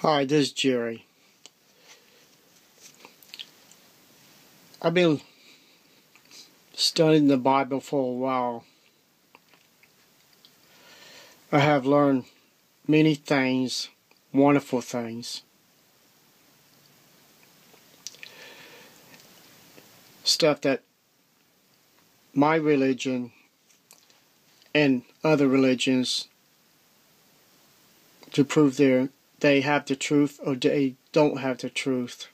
Hi, this is Jerry. I've been studying the Bible for a while. I have learned many things, wonderful things. Stuff that my religion and other religions to prove they have the truth or they don't have the truth.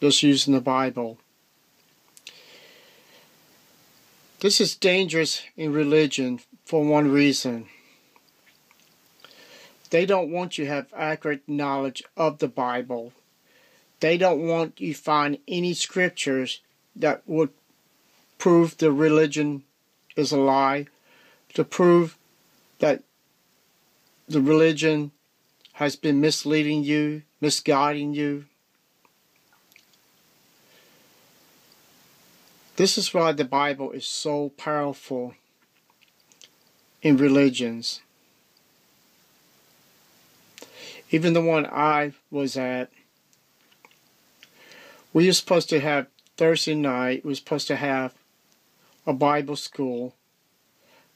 Just using the Bible. This is dangerous in religion for one reason. They don't want you to have accurate knowledge of the Bible. They don't want you to find any scriptures that would prove the religion is a lie, to prove that the religion has been misleading you, misguiding you. This is why the Bible is so powerful in religions. Even the one I was at, we were supposed to have Thursday night, we were supposed to have a Bible school,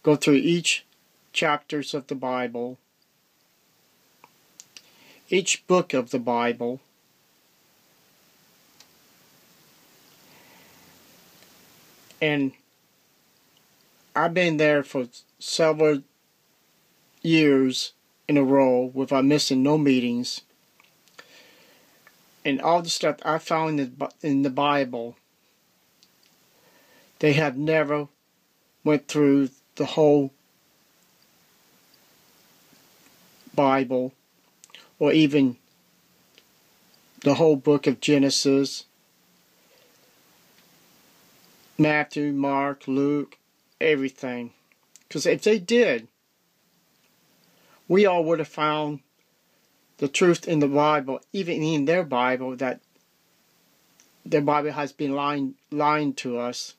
go through each chapters of the Bible, each book of the Bible, and I've been there for several years in a row without missing no meetings. And all the stuff I found in the Bible, they have never went through the whole Bible or even the whole book of Genesis, Matthew, Mark, Luke, everything. Because if they did, we all would have found the truth in the Bible, even in their Bible, that their Bible has been lying to us.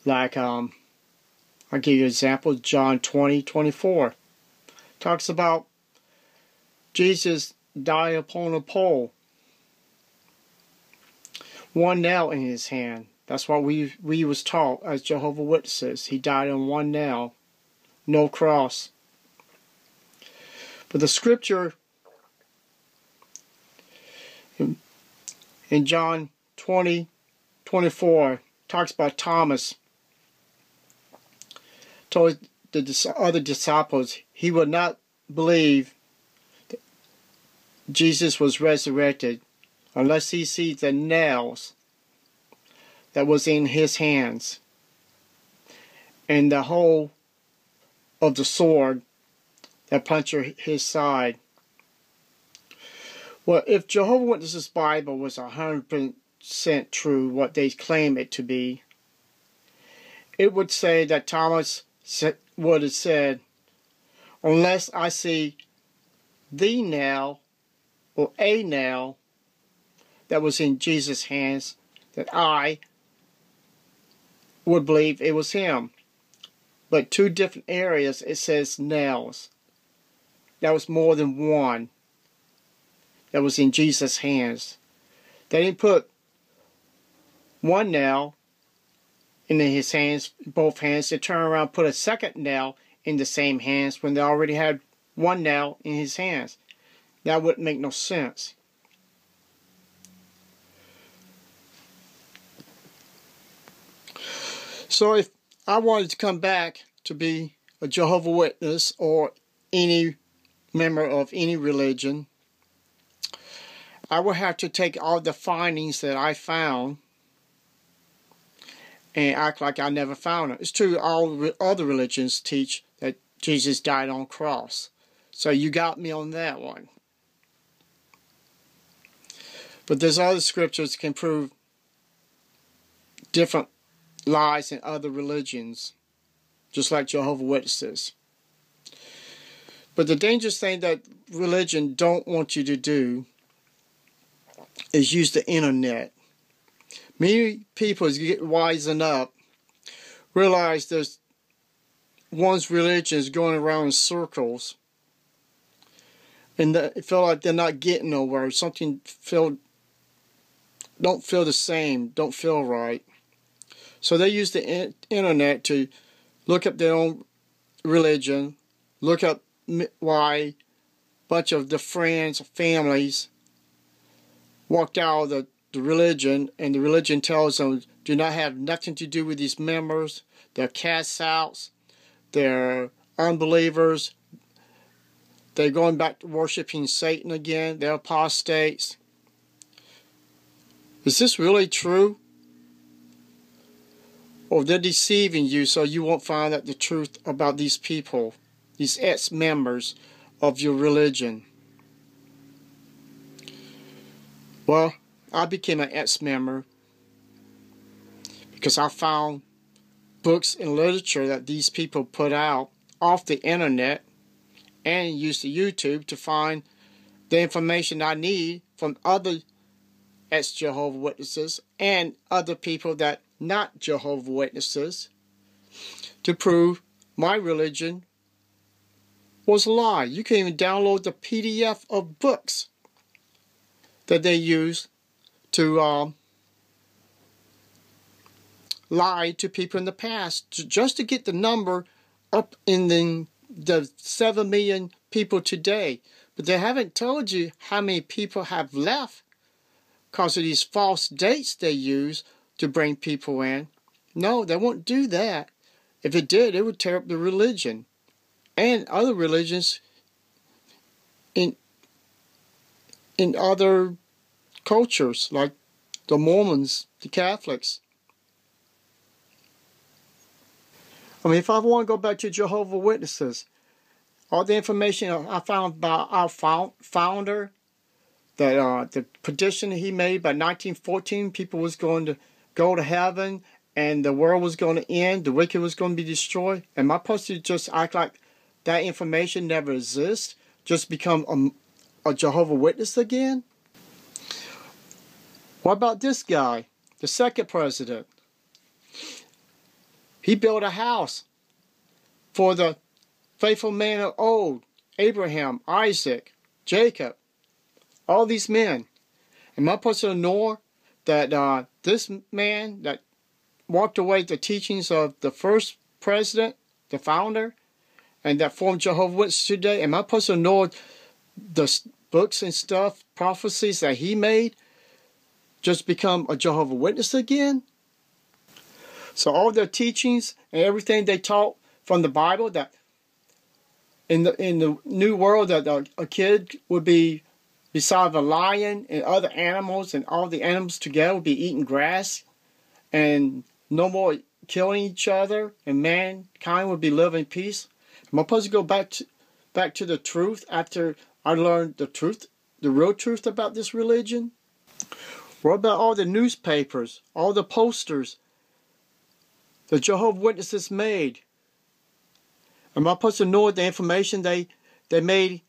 Like, I'll give you an example, John 20:24. Talks about Jesus died upon a pole. One nail in his hand. That's what we was taught as Jehovah Witnesses. He died on one nail. No cross. But the scripture in John 20:24 talks about Thomas told the other disciples he would not believe that Jesus was resurrected unless he sees the nails that was in his hands and the hole of the sword that punctured his side. Well, if Jehovah Witnesses' Bible was 100% true, what they claim it to be, it would say that Thomas would have said, unless I see the nail or a nail that was in Jesus' hands, that I would believe it was him. But two different areas it says nails. That was more than one that was in Jesus' hands. They didn't put one nail in his hands, both hands. They turn around and put a second nail in the same hands when they already had one nail in his hands. That wouldn't make no sense. So if I wanted to come back to be a Jehovah Witness or any member of any religion, I would have to take all the findings that I found and act like I never found it. It's true, all other religions teach that Jesus died on a cross. So you got me on that one. But there's other scriptures that can prove different lies in other religions, just like Jehovah Witnesses. But the dangerous thing that religion don't want you to do is use the internet. Many people, as you get wising up, realize there's one's religion is going around in circles and they feel like they're not getting nowhere. Something don't feel the same, don't feel right. So they use the internet to look up their own religion, look up why a bunch of the friends, families walked out of the religion, and the religion tells them do not have nothing to do with these members. They're cast outs. They're unbelievers. They're going back to worshiping Satan again. They're apostates. Is this really true? Or they're deceiving you so you won't find out the truth about these people, these ex-members of your religion? Well, I became an ex-member because I found books and literature that these people put out off the internet and used the YouTube to find the information I need from other ex-Jehovah Witnesses and other people that not Jehovah Witnesses to prove my religion was a lie. You can even download the PDF of books that they use to lie to people in the past just to get the number up in the 7 million people today. But they haven't told you how many people have left because of these false dates they use to bring people in. No, they won't do that. If it did, it would tear up the religion and other religions in other cultures, like the Mormons, the Catholics. I mean, if I want to go back to Jehovah Witnesses, all the information I found about our founder, that the petition he made by 1914, people was going to go to heaven and the world was going to end, the wicked was going to be destroyed. Am I supposed to just act like that information never exists? Just become a Jehovah Witness again? What about this guy, the second president? He built a house for the faithful man of old, Abraham, Isaac, Jacob, all these men. Am I supposed to ignore that this man that walked away the teachings of the first president, the founder, and that formed Jehovah's Witnesses today? Am I supposed to ignore the books and stuff, prophecies that he made, just become a Jehovah's Witness again? So all their teachings and everything they taught from the Bible, that in the new world that a kid would be beside a lion and other animals, and all the animals together would be eating grass and no more killing each other, and mankind would be living in peace. Am I supposed to go back to the truth after I learned the truth, the real truth about this religion? What about all the newspapers, all the posters the Jehovah's Witnesses made? Am I supposed to know the information they made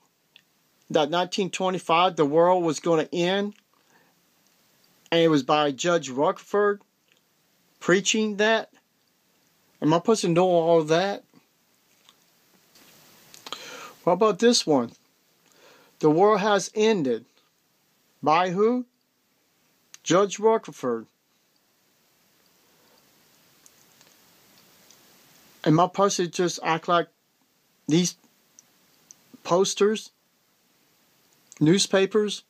that 1925 the world was going to end, and it was by Judge Rutherford preaching that? Am I supposed to know all of that? What about this one? The world has ended. By who? Judge Rutherford. Am I supposed to just act like these posters, newspapers,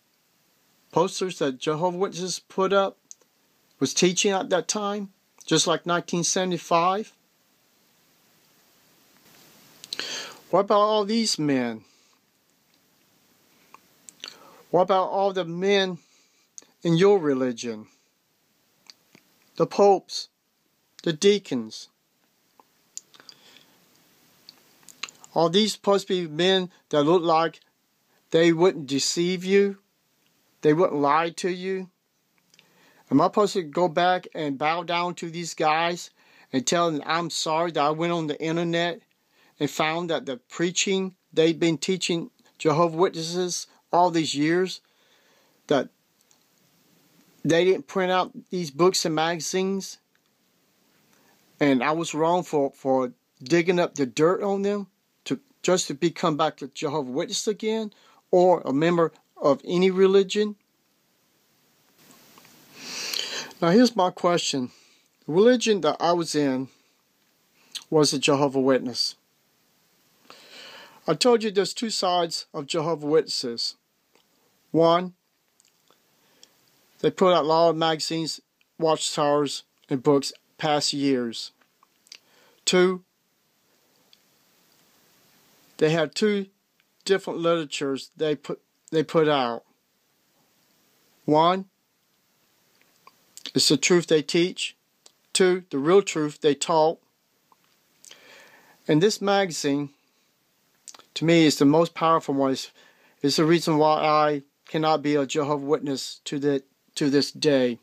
posters that Jehovah's Witnesses put up was teaching at that time, just like 1975? What about all these men? What about all the men in your religion? The popes, the deacons. Are these supposed to be men that look like they wouldn't deceive you? They wouldn't lie to you? Am I supposed to go back and bow down to these guys and tell them I'm sorry that I went on the internet and found that the preaching they've been teaching Jehovah's Witnesses all these years, that they didn't print out these books and magazines, and I was wrong for digging up the dirt on them just to become back to Jehovah's Witness again? or a member of any religion? Now here's my question. The religion that I was in was the Jehovah Witness. I told you there's two sides of Jehovah Witnesses. One, they put out a lot of magazines, watchtowers, and books past years. Two, they have two different literatures they put out. One is the truth they teach. Two, the real truth they taught. And this magazine, to me, is the most powerful one. It's the reason why I cannot be a Jehovah's Witness to this day.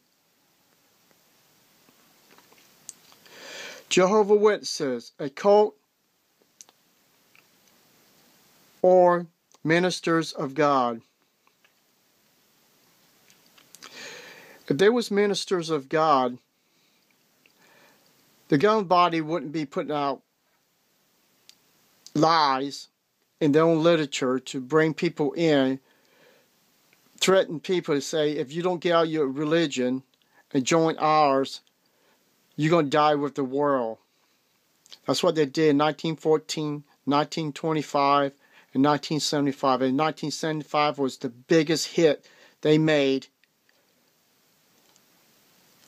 Jehovah's Witnesses, a cult or ministers of God. If they was ministers of God, the government body wouldn't be putting out lies in their own literature to bring people in, threaten people to say, if you don't get out of your religion and join ours, you're going to die with the world. That's what they did in 1914, 1925, and 1975. And 1975 was the biggest hit they made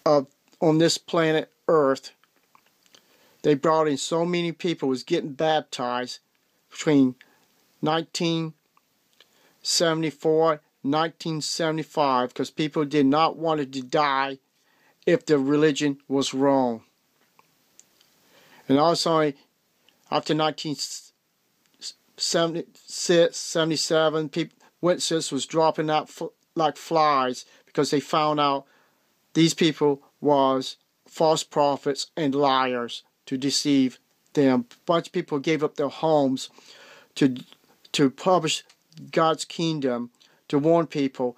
on this planet Earth. They brought in so many people was getting baptized between 1974 and 1975 because people did not want to die if the religion was wrong. And also after 1976, 77, witnesses was dropping out like flies because they found out these people was false prophets and liars to deceive them. A bunch of people gave up their homes to publish God's kingdom, to warn people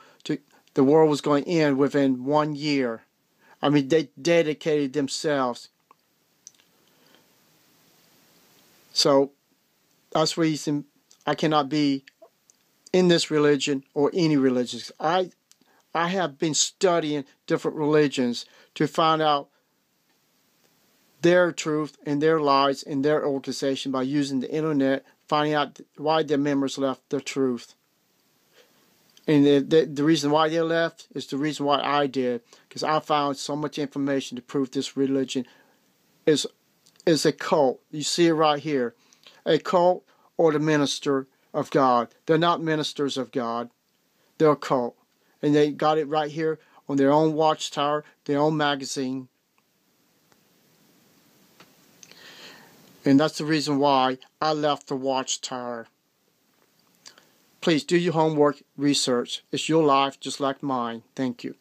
the world was going to end within 1 year. I mean, they dedicated themselves. So that's the reason I cannot be in this religion or any religion. I have been studying different religions to find out their truth and their lies in their organization by using the internet, finding out why their members left the truth. And the reason why they left is the reason why I did, because I found so much information to prove this religion is a cult. You see it right here. A cult or the minister of God. They're not ministers of God. They're a cult. And they got it right here on their own watchtower, their own magazine. And that's the reason why I left the watchtower. Please do your homework research. It's your life just like mine. Thank you.